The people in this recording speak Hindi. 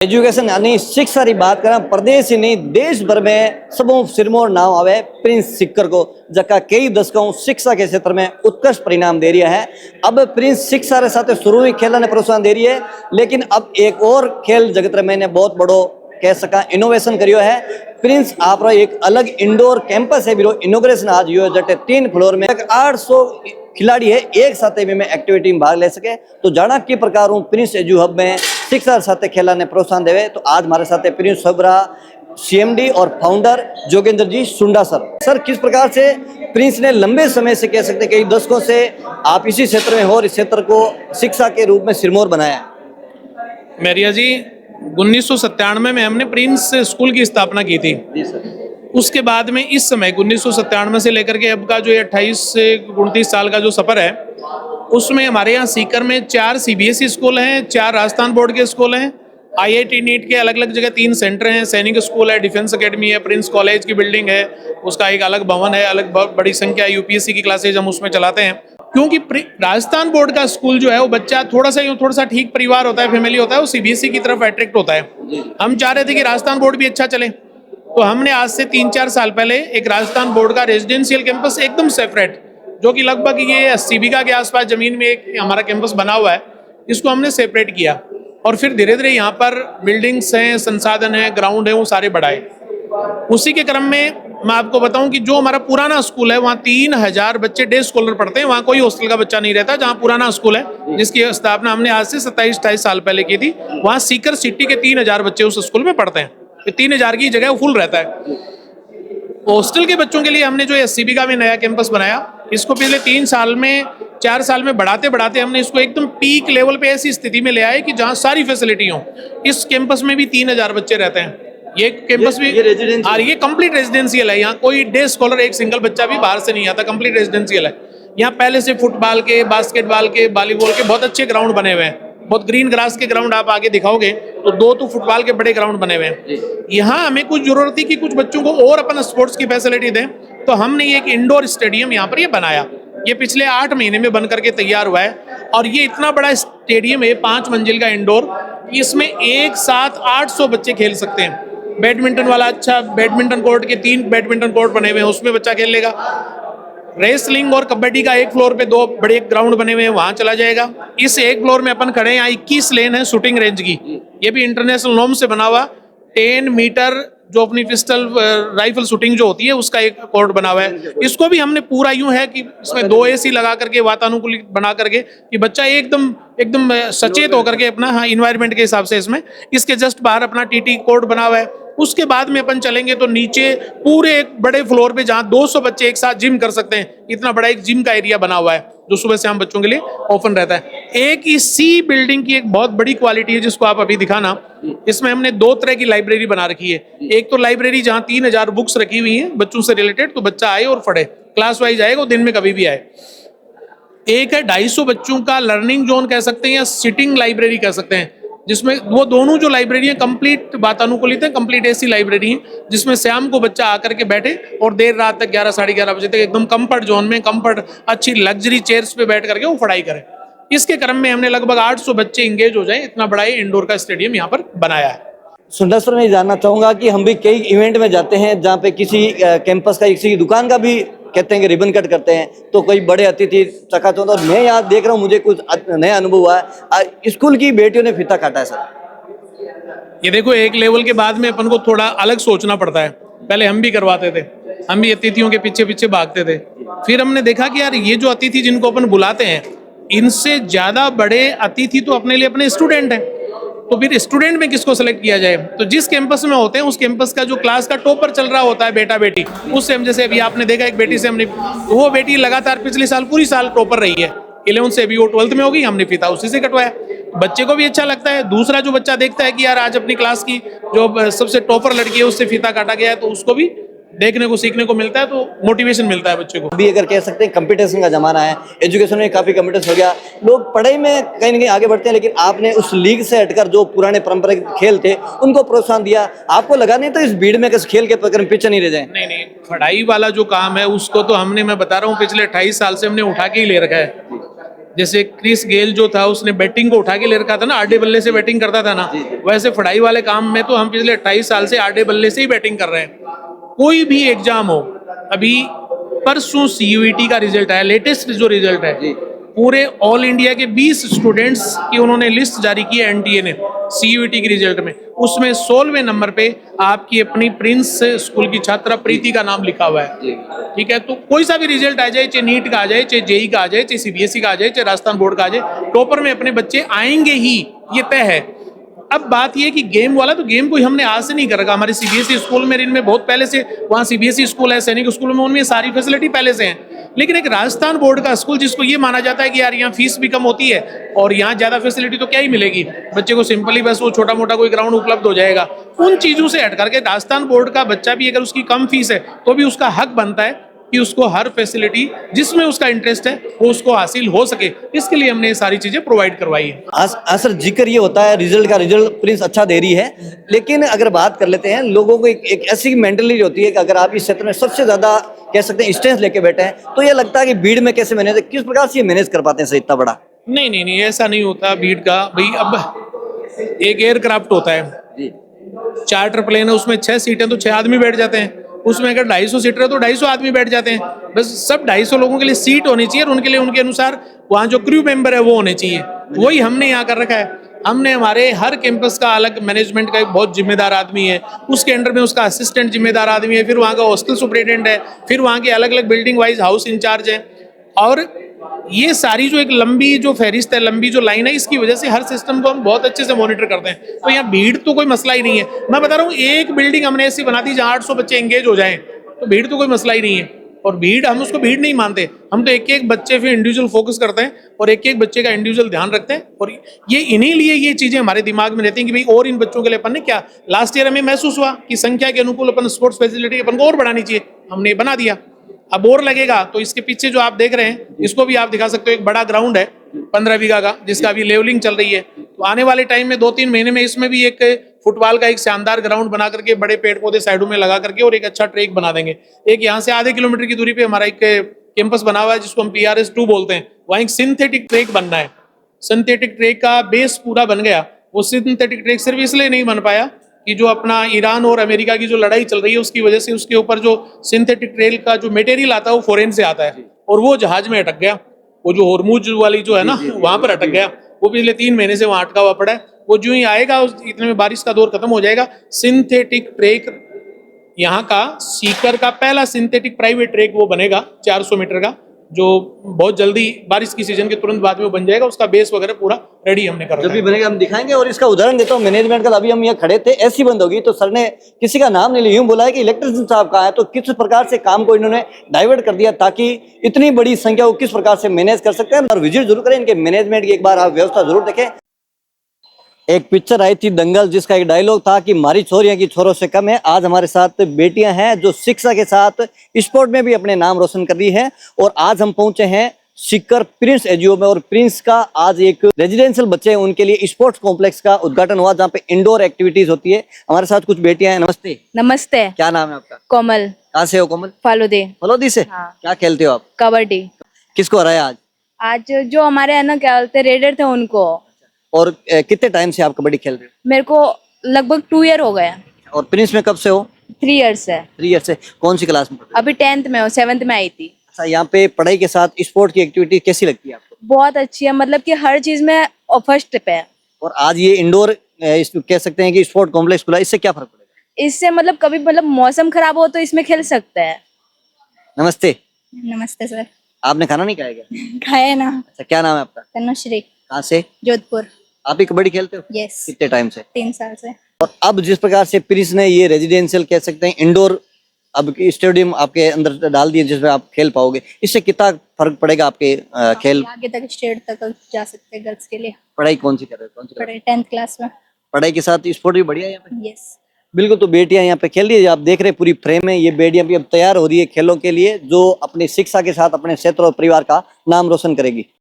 एजुकेशन यानी शिक्षा की बात करें प्रदेश ही नहीं देश भर में सबों सिरमौर नाम आवे प्रिंस सिक्कर को जका कई दशकों शिक्षा के क्षेत्र में उत्कृष्ट परिणाम दे रहा है। अब प्रिंस शिक्षा के साथ शुरू ही खेल ने प्रोत्साहन दे रही है, लेकिन अब एक और खेल जगत में ने बहुत बड़ो कह सका इनोवेशन करियो है। प्रिंस आप एक अलग इंडोर कैंपस है बिरो इनोग्रेशन आज यो जटे 3 फ्लोर में 800 खिलाड़ी है एक साथ में एक्टिविटी में भाग ले सके। तो जाना की प्रकार हूँ प्रिंस एजू हब में शिक्षा साथ खेला ने प्रोत्साहन देवे। तो आज हमारे साथ प्रिंस सबरा सीएमडी और फाउंडर जोगेंद्र जी सुंडा सर किस प्रकार से प्रिंस ने लंबे समय से कह सकते कई दशकों से आप इसी क्षेत्र में हो और इस क्षेत्र को शिक्षा के रूप में सिरमौर बनाया है। मेरिया जी 1997 में हमने प्रिंस स्कूल की स्थापना की थी। उसके बाद में इस समय 1997 से लेकर के अब का जो 28 से 29 साल का जो सफर है उसमें हमारे यहाँ सीकर में 4 सीबीएसई स्कूल हैं, 4 राजस्थान बोर्ड के स्कूल हैं, आईआईटी नीट के अलग अलग जगह 3 सेंटर हैं, सैनिक स्कूल है, डिफेंस एकेडमी है, प्रिंस कॉलेज की बिल्डिंग है, उसका एक अलग भवन है, अलग बड़ी संख्या यूपीएससी की क्लासेज हम उसमें चलाते हैं। क्योंकि राजस्थान बोर्ड का स्कूल जो है वो बच्चा थोड़ा सा ठीक परिवार होता है, फैमिली होता है, वो सीबीएसई की तरफ अट्रैक्ट होता है। हम चाह रहे थे कि राजस्थान बोर्ड भी अच्छा चले, तो हमने आज से 3-4 साल पहले एक राजस्थान बोर्ड का रेजिडेंशियल कैंपस एकदम सेपरेट, जो कि लगभग ये 80 बीघा के आसपास जमीन में एक हमारा कैंपस बना हुआ है, इसको हमने सेपरेट किया और फिर धीरे धीरे यहाँ पर बिल्डिंग्स हैं, संसाधन है, ग्राउंड है, वो सारे बढ़ाए। उसी के क्रम में मैं आपको बताऊं कि जो हमारा पुराना स्कूल है वहाँ 3000 बच्चे डे स्कॉलर पढ़ते हैं, वहाँ कोई हॉस्टल का बच्चा नहीं रहता। जहाँ पुराना स्कूल है जिसकी स्थापना हमने आज से 27-28 साल पहले की थी, वहाँ सीकर सिटी के 3000 बच्चे उस स्कूल में पढ़ते हैं। 3000 की जगह फुल रहता है। हॉस्टल के बच्चों के लिए हमने जो 80 बीघा में नया कैंपस बनाया, इसको पिछले 4 साल में बढ़ाते बढ़ाते हमने इसको एकदम पीक लेवल पे ऐसी स्थिति में ले आए कि जहाँ सारी फैसिलिटी हो। इस कैंपस में भी 3000 बच्चे रहते हैं। ये कैंपस भी ये कंप्लीट रेजिडेंशियल है। यहाँ कोई डे स्कॉलर एक सिंगल बच्चा भी बाहर से नहीं आता, कंप्लीट रेजिडेंशियल है। यहाँ पहले से फुटबॉल के, बास्केटबॉल के, वॉलीबॉल के बहुत अच्छे ग्राउंड बने हुए हैं। बहुत ग्रीन ग्रास के ग्राउंड आप आगे दिखाओगे तो 2 तो फुटबॉल के बड़े ग्राउंड बने हुए हैं। यहाँ हमें कुछ जरूरत थी कि कुछ बच्चों को और अपन स्पोर्ट्स की फैसिलिटी दें, तो हमने ये एक इंडोर स्टेडियम यहाँ पर ये बनाया। ये पिछले 8 महीने में बन करके तैयार हुआ है और ये इतना बड़ा स्टेडियम है, 5 मंजिल का इंडोर, इसमें एक साथ 800 बच्चे खेल सकते हैं। बैडमिंटन वाला अच्छा बैडमिंटन कोर्ट के 3 बैडमिंटन कोर्ट बने हुए हैं, उसमें बच्चा खेल लेगा। रेसलिंग और कबड्डी का एक फ्लोर पे 2 बड़े ग्राउंड बने हुए हैं, वहां चला जाएगा। इस एक फ्लोर में अपन खड़े हैं, 21 लेन है शूटिंग रेंज की, ये भी इंटरनेशनल नॉर्म से बना हुआ। 10 मीटर जो अपनी पिस्टल राइफल शूटिंग जो होती है उसका एक कोर्ट बना हुआ है। इसको भी हमने पूरा यूं है कि इसमें 2 एसी लगा करके वातानुकूलित बना करके कि बच्चा एकदम सचेत होकर के अपना इन्वायरमेंट के हिसाब से इसके जस्ट बाहर अपना टीटी कोर्ट बना हुआ है। उसके बाद में अपन चलेंगे तो नीचे पूरे एक बड़े फ्लोर पे जहां 200 बच्चे एक साथ जिम कर सकते हैं, इतना बड़ा एक जिम का एरिया बना हुआ है जो सुबह शाम बच्चों के लिए ओपन रहता है। एक इसी बिल्डिंग की एक बहुत बड़ी क्वालिटी है जिसको आप अभी दिखाना, इसमें हमने 2 तरह की लाइब्रेरी बना रखी है। एक तो लाइब्रेरी जहां 3000 बुक्स रखी हुई हैं बच्चों से रिलेटेड, तो बच्चा आए और पढ़े, क्लास वाइज आएगा, दिन में कभी भी आए। एक है 250 बच्चों का लर्निंग जोन कह सकते हैं या सिटिंग लाइब्रेरी कह सकते हैं, जिसमें वो दोनों जो लाइब्रेरी है कंप्लीट वातानुकूलित है, कंप्लीट एसी लाइब्रेरी है, जिसमें शाम को बच्चा आकर के बैठे और देर रात तक 11-11:30 बजे तक एकदम कंफर्ट जोन में कंफर्ट अच्छी लग्जरी चेयर्स पे बैठ करके वो पढ़ाई करे। इसके क्रम में हमने लगभग 800 बच्चे इंगेज हो जाए, इतना बड़ा इंडोर का स्टेडियम यहाँ पर बनाया है। सुंदर सर मैं जानना चाहूंगा कि हम भी कई इवेंट में जाते हैं जहाँ पे किसी कैंपस का किसी दुकान का भी कहते हैं कि रिबन कट करते हैं, तो कोई बड़े अतिथि चकाचौंध, और मैं यहाँ देख रहा हूँ मुझे कुछ नया अनुभव हुआ है। स्कूल की बेटियों ने फीता काटा है सर। ये देखो एक लेवल के बाद में अपन को थोड़ा अलग सोचना पड़ता है। पहले हम भी करवाते थे, हम भी अतिथियों के पीछे पीछे भागते थे। फिर हमने देखा कि यार ये जो अतिथि जिनको अपन बुलाते हैं, इनसे ज्यादा बड़े अतिथि तो अपने लिए अपने स्टूडेंट हैं। तो फिर स्टूडेंट में किसको सेलेक्ट किया जाए, तो जिस कैंपस में होते हैं उस कैंपस का जो क्लास का टॉपर चल रहा होता है बेटा बेटी, उससे हम जैसे अभी आपने देखा एक बेटी से हमने, वो बेटी लगातार पिछले साल पूरी साल टॉपर रही है, 11th से अभी वो 12th में होगी, हमने फीता उसी से कटवाया। बच्चे को भी अच्छा लगता है। दूसरा जो बच्चा देखता है कि यार आज अपनी क्लास की जो सबसे टॉपर लड़की है उससे फीता काटा गया है, तो उसको भी देखने को सीखने को मिलता है, तो मोटिवेशन मिलता है बच्चे को। अभी अगर कह सकते हैं कंपटीशन का जमाना है, एजुकेशन में काफी कंपटीशन हो गया, लोग पढ़ाई में कहीं ना कहीं आगे बढ़ते हैं, लेकिन आपने उस लीग से हटकर जो पुराने परंपरागत खेल थे उनको प्रोत्साहन दिया। आपको लगा नहीं तो इस भीड़ में किस खेल के प्रकार पीछे नहीं रह जाए? नहीं, पढ़ाई वाला जो काम है उसको तो हमने, मैं बता रहा हूँ पिछले 28 साल से हमने उठा के ही ले रखा है। जैसे क्रिस गेल जो था उसने बैटिंग को उठा के ले रखा था ना, आधे बल्ले से बैटिंग करता था ना, वैसे फड़ाई वाले काम में तो हम पिछले 28 साल से आधे बल्ले से ही बैटिंग कर रहे हैं। कोई भी एग्जाम हो, अभी परसों सीयूईटी का रिजल्ट आया, लेटेस्ट जो रिजल्ट है, पूरे ऑल इंडिया के 20 स्टूडेंट्स की उन्होंने लिस्ट जारी की है एनटीए ने सीयूईटी के रिजल्ट में, उसमें 16वें नंबर पे आपकी अपनी प्रिंस स्कूल की छात्रा प्रीति का नाम लिखा हुआ है। ठीक है, तो कोई सा भी रिजल्ट आ जाए, चाहे नीट का आ जाए, चाहे जेई का आ जाए, चाहे सीबीएसई का आ जाए, चाहे राजस्थान बोर्ड का आ जाए, टॉपर में अपने बच्चे आएंगे ही, ये तय है। अब बात ये कि गेम वाला, तो गेम कोई हमने आज से नहीं कर रखा। हमारे सीबीएसई स्कूल में इनमें बहुत पहले से, वहाँ सीबीएसई स्कूल है, सैनिक स्कूल में, उनमें सारी फैसिलिटी पहले से है। लेकिन एक राजस्थान बोर्ड का स्कूल जिसको ये माना जाता है कि यार यहाँ फीस भी कम होती है और यहाँ ज्यादा फैसिलिटी तो क्या ही मिलेगी, बच्चे को सिंपली बस वो छोटा मोटा कोई ग्राउंड उपलब्ध हो जाएगा, उन चीजों से हट करके राजस्थान बोर्ड का बच्चा भी अगर उसकी कम फीस है तो भी उसका हक बनता है कि उसको हर फैसिलिटी जिसमें उसका इंटरेस्ट है वो उसको हासिल हो सके। इसके लिए हमने ये सारी चीजें प्रोवाइड करवाई है। सर जिक्र ये होता है रिजल्ट प्रिंस अच्छा दे रही है, लेकिन अगर बात कर लेते हैं लोगों को एक ऐसी मेंटलिटी होती है कि अगर आप इस क्षेत्र में सबसे ज्यादा कह सकते हैं स्ट्रेंथ लेके बैठे हैं तो ये लगता है कि भीड़ में कैसे मैनेज, किस प्रकार से मैनेज कर पाते हैं सर इतना बड़ा? नहीं, ऐसा नहीं होता भीड़ का। भाई अब एक एयरक्राफ्ट होता है, चार्टर प्लेन है, उसमें 6 सीटें तो 6 आदमी बैठ जाते हैं, उसमें अगर 250 सीटर है तो 250 आदमी बैठ जाते हैं। बस सब 250 लोगों के लिए सीट होनी चाहिए और उनके लिए उनके अनुसार वहाँ जो क्रू मेंबर है वो होने चाहिए। वही हमने यहाँ कर रखा है। हमने हमारे हर कैंपस का अलग मैनेजमेंट का एक बहुत जिम्मेदार आदमी है, उसके अंडर में उसका असिस्टेंट जिम्मेदार आदमी है, फिर वहाँ का हॉस्टल सुपरिटेंडेंट है, फिर वहाँ के अलग अलग बिल्डिंग वाइज हाउस इंचार्ज है। और ये सारी जो एक लंबी जो फहरिस्त है, लंबी जो लाइन है, इसकी वजह से हर सिस्टम को हम बहुत अच्छे से मॉनिटर करते हैं। तो यहाँ भीड़ तो कोई मसला ही नहीं है। मैं बता रहा हूँ, एक बिल्डिंग हमने ऐसी बना दी जहाँ 800 बच्चे एंगेज हो जाएं, तो भीड़ तो कोई मसला ही नहीं है। और भीड़, हम उसको भीड़ नहीं मानते, हम तो एक एक बच्चे पे इंडिविजुअल फोकस करते हैं और एक एक बच्चे का इंडिविजुअल ध्यान रखते हैं। और ये इन्हीं लिए ये चीजें हमारे दिमाग में रहती हैं कि भाई और इन बच्चों के लिए अपन ने क्या, लास्ट ईयर हमें महसूस हुआ कि संख्या के अनुकूल अपन स्पोर्ट्स फैसिलिटी अपन को और बढ़ानी चाहिए, हमने बना दिया। अब और लगेगा तो इसके पीछे जो आप देख रहे हैं इसको भी आप दिखा सकते हो, एक बड़ा ग्राउंड है 15 बीघा का जिसका अभी लेवलिंग चल रही है। तो आने वाले टाइम में 2-3 महीने में इसमें भी एक फुटबॉल का एक शानदार ग्राउंड बना करके बड़े पेड़ पौधे साइडों में लगा करके और एक अच्छा ट्रैक बना देंगे। एक यहाँ से आधे किलोमीटर की दूरी पे हमारा एक कैंपस बना हुआ है जिसको हम PRS2 बोलते हैं, वहाँ एक सिंथेटिक ट्रैक बनना है। सिंथेटिक ट्रैक का बेस पूरा बन गया। वो सिंथेटिक ट्रैक सिर्फ इसलिए नहीं बन पाया कि जो अपना ईरान और अमेरिका की जो लड़ाई चल रही है उसकी वजह से उसके ऊपर जो सिंथेटिक ट्रेल का जो मटेरियल आता है वो फॉरेन से आता है और वो जहाज में अटक गया। वो जो होर्मुज वाली जो है ना वहां पर अटक गया, वो पिछले 3 महीने से वहां अटका हुआ पड़ा है। वो जो ही आएगा इतने में बारिश का दौर खत्म हो जाएगा। सिंथेटिक ट्रैक यहाँ का सीकर का पहला सिंथेटिक प्राइवेट ट्रैक वो बनेगा 400 मीटर का, जो बहुत जल्दी बारिश की सीजन के तुरंत बाद में वो बन जाएगा। उसका बेस वगैरह पूरा रेडी हमने कर रखा है। जब भी बनेगा हम दिखाएंगे। और इसका उदाहरण देता हूँ, मैनेजमेंट का अभी हम यहाँ खड़े थे, ऐसी बंद होगी तो सर ने किसी का नाम नहीं लिया, यूं बोला है कि इलेक्ट्रिशियन साहब कहाँ है, तो किस प्रकार से काम को इन्होंने डाइवर्ट कर दिया ताकि इतनी बड़ी संख्या को किस प्रकार से मैनेज कर सकते हैं। और विजिट जरूर करें इनके मैनेजमेंट की, एक बार आप व्यवस्था जरूर देखें। एक पिक्चर आई थी दंगल जिसका एक डायलॉग था कि हमारी छोरियां की छोरों से कम है। आज हमारे साथ बेटियां हैं जो शिक्षा के साथ स्पोर्ट में भी अपने नाम रोशन कर रही हैं। और आज हम पहुंचे हैं सीकर प्रिंस एजीओ में और प्रिंस का आज एक रेजिडेंशियल बच्चे हैं उनके लिए स्पोर्ट्स कॉम्प्लेक्स का उद्घाटन हुआ जहाँ पे इंडोर एक्टिविटीज होती है। हमारे साथ कुछ बेटियां हैं। नमस्ते। नमस्ते। क्या नाम है आपका? कोमल। कहाँ से हो कोमल? फालूदी। फलोदी से। हाँ। क्या खेलते हो आप? कबड्डी। किसको हराया आज? आज जो हमारे है ना क्या बोलते रेडर थे उनको। और कितने टाइम से आप कबड्डी खेल रहे हो? मेरे को लगभग 2 ईयर हो गया। और प्रिंस में कब से हो? 3 ईयर्स है। 3 ईयर से। कौन सी क्लास में पढ़ते हो? अभी 10th में हो, 7th में आई थी। अच्छा, यहाँ पे पढ़ाई के साथ स्पोर्ट की एक्टिविटी कैसी लगती है आपको? बहुत अच्छी है, मतलब कि हर चीज में फर्स्ट पे है। और आज ये इंडोर कह सकते हैं कि स्पोर्ट कॉम्प्लेक्स खुला, इससे क्या फर्क पड़ेगा? इससे मतलब कभी मतलब मौसम खराब हो तो इसमें खेल सकते हैं। नमस्ते। नमस्ते सर। आपने खाना नहीं खाया क्या? खाए ना। अच्छा, क्या नाम है आपका? तनुश्री। कहाँ से? जोधपुर। आप भी कबड्डी खेलते हो? यस। कितने टाइम से? 3 साल से। और अब जिस प्रकार से प्रिंस ने ये रेजिडेंशियल कह सकते हैं इंडोर अब स्टेडियम आपके अंदर डाल दिए जिसमें आप खेल पाओगे, इससे कितना फर्क पड़ेगा आपके खेल? आगे तक स्टेट तक जा सकते हैं गर्ल्स के लिए। पढ़ाई कौन सी कर रहे हो? कौन सी कर रहे हो? 10th क्लास में। पढ़ाई के साथ स्पोर्ट भी बढ़िया है यहाँ पे? यस। बिल्कुल। तो बेटियां यहाँ पे खेल रही है, आप देख रहे हैं पूरी फ्रेम में ये बेटियां भी अब तैयार हो रही है खेलों के लिए, जो अपनी शिक्षा के साथ अपने क्षेत्र और परिवार का नाम रोशन करेगी।